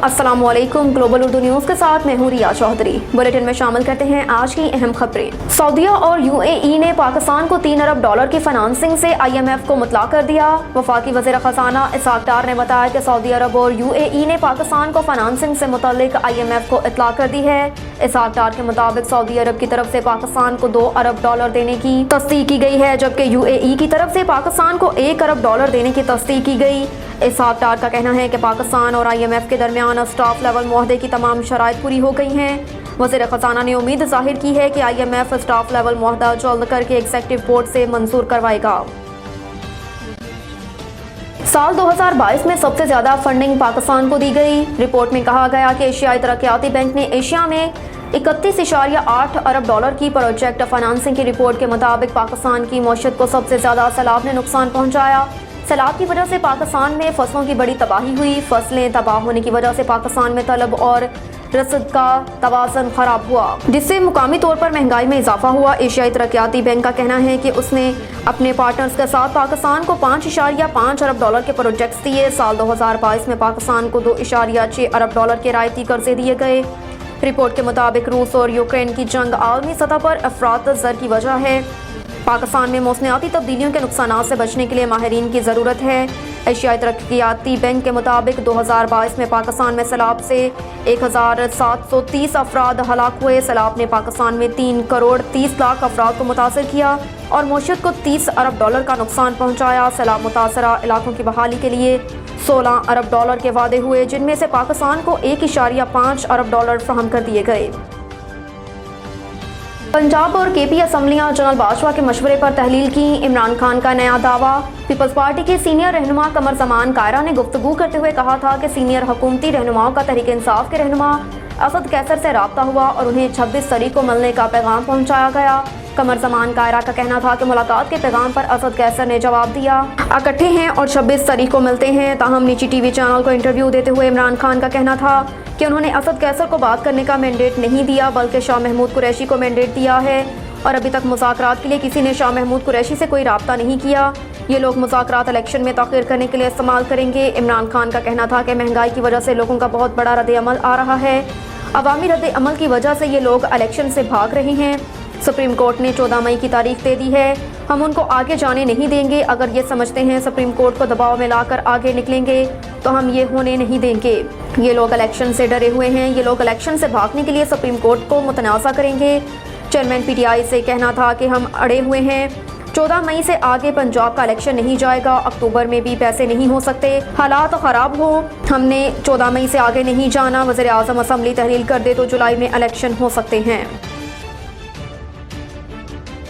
अस्सलाम वालेकुम। Global Urdu news के साथ मैं हूँ रिया चौधरी। बुलेटिन में शामिल करते हैं आज की अहम खबरें। सऊदीया और यूएई ने पाकिस्तान को 3 अरब डॉलर की फाइनेंसिंग से IMF को मुतला कर दिया। वफाकी वज़ीर ख़ज़ाना इसहाक़ डार ने बताया कि सऊदी अरब और यूएई ने पाकिस्तान को फाइनेंसिंग से मुतल्लिक IMF को इत्तला कर दी है। इसहाक़ डार के मुताबिक सऊदी अरब की तरफ से पाकिस्तान को 2 अरब डॉलर देने की तस्दीक की गई है, जबकि यूएई की तरफ से पाकिस्तान को 1 अरब डॉलर देने की तस्दीक की गई। इसहाक़ डार का कहना है कि पाकिस्तान और IMF के दरमियान स्टाफ लेवल मुआहदे की तमाम शराइत पूरी हो गई हैं। वज़ीर ख़ज़ाना ने उम्मीद ज़ाहिर की है कि IMF स्टाफ लेवल मुआहदा जल्द करके एग्जीक्यूटिव बोर्ड से मंजूर करवाएगा। साल 2022 में सबसे ज़्यादा फंडिंग पाकिस्तान को दी गई। रिपोर्ट में कहा गया कि एशियाई तरक्याती बैंक ने एशिया में 31.8 अरब डॉलर की प्रोजेक्ट फाइनेंसिंग की रिपोर्ट के मुताबिक पाकिस्तान की मईशत को सबसे ज़्यादा सैलाब ने नुकसान पहुँचाया। सैलाब की वजह से पाकिस्तान में फसलों की बड़ी तबाही हुई। फसलें तबाह होने की वजह से पाकिस्तान में तलब और रसद का तवाज़ुन खराब हुआ, जिससे मुकामी तौर पर महंगाई में इजाफा हुआ। एशियाई तरक्याती बैंक का कहना है कि उसने अपने पार्टनर्स के साथ पाकिस्तान को 5.5 अरब डॉलर के प्रोजेक्ट्स दिए। साल 2022 में पाकिस्तान को 2.6 अरब डॉलर के रायती कर्जे दिए गए। रिपोर्ट के मुताबिक रूस और यूक्रेन की जंग आलमी सतह पर अफरात ज़र की वजह है। पाकिस्तान में मौसमियाती तब्दीलियों के नुकसानात से बचने के लिए माहिरीन की ज़रूरत है। एशियाई तरक्याती बैंक के मुताबिक 2022 में पाकिस्तान में सैलाब से 1730 अफराद हलाक हुए। सैलाब ने पाकिस्तान में 3 करोड़ 30 लाख अफराद को मुतासर किया और मईशत को 30 अरब डॉलर का नुकसान पहुँचाया। सैलाब मुतासरा इलाकों की बहाली के लिए 16 अरब डॉलर के वादे हुए, जिनमें से पाकिस्तान को 1.5 अरब डॉलर फराहम कर दिए गए। पंजाब और KP असम्बलियाँ जनरल बाजवा के मशवरे पर तहलील की। इमरान खान का नया दावा। पीपल्स पार्टी के सीनियर रहनुमा कमर ज़मान कायरा ने गुफ्तगू करते हुए कहा था कि सीनियर हुकूमती रहनुमाओं का तहरीक इंसाफ के रहनुमा असद कैसर से राब्ता हुआ और उन्हें 26 तारीख को मिलने का पैगाम पहुँचाया गया। कमर ज़मान कायरा का कहना था कि मुलाकात के पैगाम पर असद कैसर ने जवाब दिया, इकट्ठे हैं और 26 तारीख को मिलते हैं। ताहम निजी TV चैनल को इंटरव्यू देते हुए इमरान खान का कहना था कि उन्होंने असद कैसर को बात करने का मैंडेट नहीं दिया, बल्कि शाह महमूद कुरैशी को मैंडेट दिया है और अभी तक मुज़ाकरात के लिए किसी ने शाह महमूद कुरैशी से कोई राब्ता नहीं किया। ये लोग मुज़ाकरात इलेक्शन में ताख़ीर करने के लिए इस्तेमाल करेंगे। इमरान खान का कहना था कि महंगाई की वजह से लोगों का बहुत बड़ा रद्द-ए-अमल आ रहा है। अवामी रद्द-ए-अमल की वजह से ये लोग इलेक्शन से भाग रहे हैं। सुप्रीम कोर्ट ने 14 मई की तारीख दे दी है। हम उनको आगे जाने नहीं देंगे। अगर ये समझते हैं सुप्रीम कोर्ट को दबाव में लाकर आगे निकलेंगे तो हम ये होने नहीं देंगे। ये लोग इलेक्शन से डरे हुए हैं। ये लोग इलेक्शन से भागने के लिए सुप्रीम कोर्ट को मुतनाज़ा करेंगे। चेयरमैन PTI से कहना था कि हम अड़े हुए हैं। 14 मई से आगे पंजाब का इलेक्शन नहीं जाएगा। अक्टूबर में भी पैसे नहीं हो सकते, हालात ख़राब हो। हमने 14 मई से आगे नहीं जाना। वज़ीर आज़म असम्बली तहलील कर दे तो जुलाई में इलेक्शन हो सकते हैं।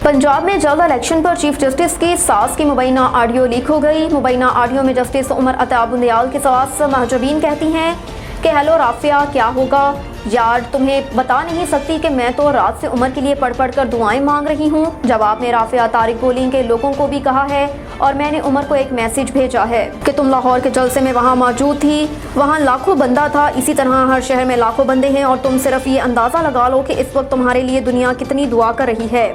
पंजाब में जल्द इलेक्शन पर चीफ जस्टिस की सास की मुबैना ऑडियो लीक हो गई। मुबैना ऑडियो में जस्टिस उमर अता बुंदियाल की सास महजबीन कहती हैं कि हेलो राफिया, क्या होगा यार, तुम्हें बता नहीं सकती कि मैं तो रात से उमर के लिए पढ़ पढ़ कर दुआएं मांग रही हूँ। जवाब में राफिया तारिक बोली कि लोगों को भी कहा है और मैंने उमर को एक मैसेज भेजा है कि तुम लाहौर के जलसे में वहाँ मौजूद थी, वहाँ लाखों बंदा था। इसी तरह हर शहर में लाखों बंदे हैं और तुम सिर्फ ये अंदाज़ा लगा लो कि इस वक्त तुम्हारे लिए दुनिया कितनी दुआ कर रही है।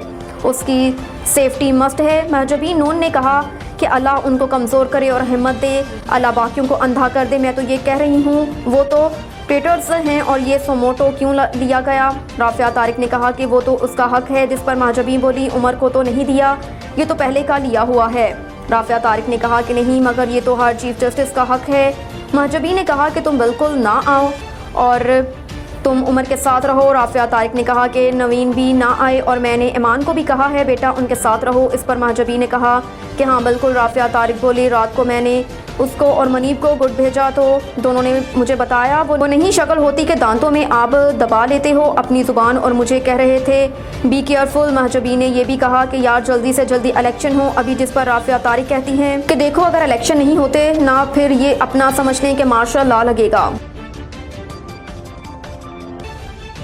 उसकी सेफ्टी मस्ट है। महजबीन नून ने कहा कि अल्लाह उनको कमज़ोर करे और हिम्मत दे, अल्लाह बाकियों को अंधा कर दे। मैं तो ये कह रही हूँ वो तो ट्रेटर्स हैं और ये सोमोटो क्यों लिया गया। राफिया तारिक ने कहा कि वो तो उसका हक है, जिस पर महजबीन बोली उमर को तो नहीं दिया, ये तो पहले का लिया हुआ है। राफिया तारिक ने कहा कि नहीं, मगर ये तो हर चीफ जस्टिस का हक है। महजबीन ने कहा कि तुम बिल्कुल ना आओ और तुम उमर के साथ रहो। राफिया तारिक ने कहा कि नवीन भी ना आए और मैंने ईमान को भी कहा है बेटा उनके साथ रहो। इस पर महजबी ने कहा कि हाँ बिल्कुल। राफिया तारिक बोली रात को मैंने उसको और मनीब को गुड भेजा तो दोनों ने मुझे बताया वो नहीं शक्ल होती कि दांतों में आप दबा लेते हो अपनी ज़ुबान और मुझे कह रहे थे बी केयरफुल। महजबी ने यह भी कहा कि यार जल्दी से जल्दी इलेक्शन हो अभी, जिस पर राफिया तारिक कहती हैं कि देखो अगर इलेक्शन नहीं होते ना फिर ये अपना समझ लें कि मार्शल लॉ लगेगा।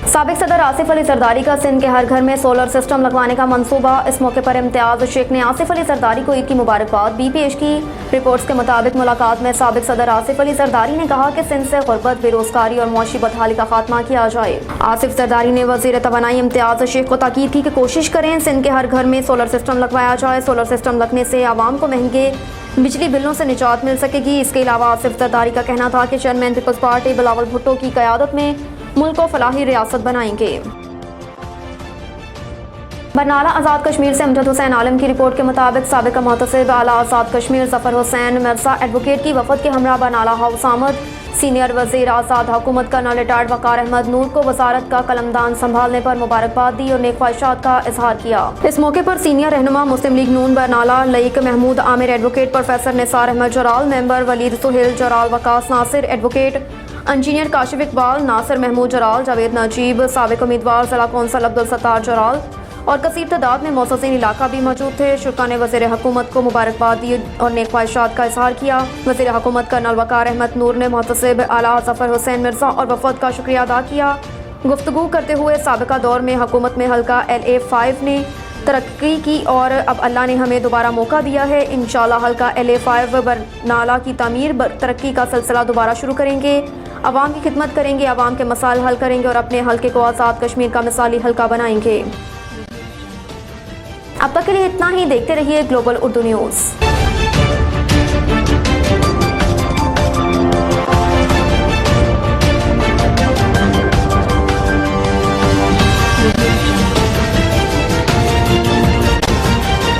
साबिक सदर आसिफ अली जरदारी का सिंध के हर घर में सोलर सिस्टम लगवाने का मंसूबा। इस मौके पर इम्तियाज शेख ने आसिफ अली जरदारी को ईद की मुबारकबाद भी पेश की। रिपोर्ट्स के मुताबिक मुलाकात में साबिक सदर आसिफ अली जरदारी ने कहा कि सिंध से गुर्बत, बेरोजगारी और मुआशी बदहाली का खात्मा किया जाए। आसिफ जरदारी ने वजीर तवानाई इम्तियाज शेख को ताकीद की कि कोशिश करें सिंध के हर घर में सोलर सिस्टम लगवाया जाए। सोलर सिस्टम लगने से आवाम को महंगे बिजली बिलों से निजात मिल सकेगी। इसके अलावा आसिफ जरदारी का कहना था कि चेयरमैन पीपल्स पार्टी बिलावल भुट्टो की क़यादत में मुल्क को फलाही रियासत बनाएंगे। बरनाला आज़ाद कश्मीर से अमजद हुसैन आलम की रिपोर्ट के मुताबिक साबिक मुहतसिब आला आज़ाद कश्मीर ज़फ़र हुसैन मिर्ज़ा एडवोकेट की वफ़द के हमरा बरनाला हाउस आमद। सीनियर वज़ीर आज़ाद हुकूमत कर्नल रिटायर्ड वक़ार अहमद नूर को वज़ारत का कलमदान संभालने पर मुबारकबाद दी और नेक ख्वाहिशात का इजहार किया। इस मौके पर सीनियर रहनुमा Muslim League Noon Barnala Laiq Mahmood Aamir advocate, professor Nisar Ahmed Jaral member, Waleed Suhail Jaral, Waqas Nasir advocate, engineer Kashif Iqbal, Nasir Mahmood Jaral, Javed Najeeb साबिक उम्मीदवार ज़िला कौंसल अब्दुल सत्तार जराल और कसीर तादाद में मोहसिन इलाका भी मौजूद थे। शुरा ने वज़ीर हुकूमत को मुबारकबाद दी और नेक ख्वाहिशात का इजहार किया। वज़ीर हुकूमत कर्नल वक़ार अहमद नूर ने मुहतसिब आला ज़फ़र हुसैन मिर्ज़ा और वफ़द का शुक्रिया अदा किया। गुफ्तगू करते हुए साबिका दौर में हुकूमत में हल्का LA5 ने तरक्की की और अब अल्लाह ने हमें दोबारा मौका दिया है। इंशाअल्लाह हल्का LA5 बरनाला की तामीर तरक्की का सिलसिला दोबारा शुरू करेंगे, अवाम की खिदमत करेंगे, अवाम के मसाइल हल करेंगे और अपने हल्के को आज़ाद कश्मीर का मिसाली हल्का बनाएंगे। अब तक के लिए इतना ही। देखते रहिए ग्लोबल उर्दू न्यूज़।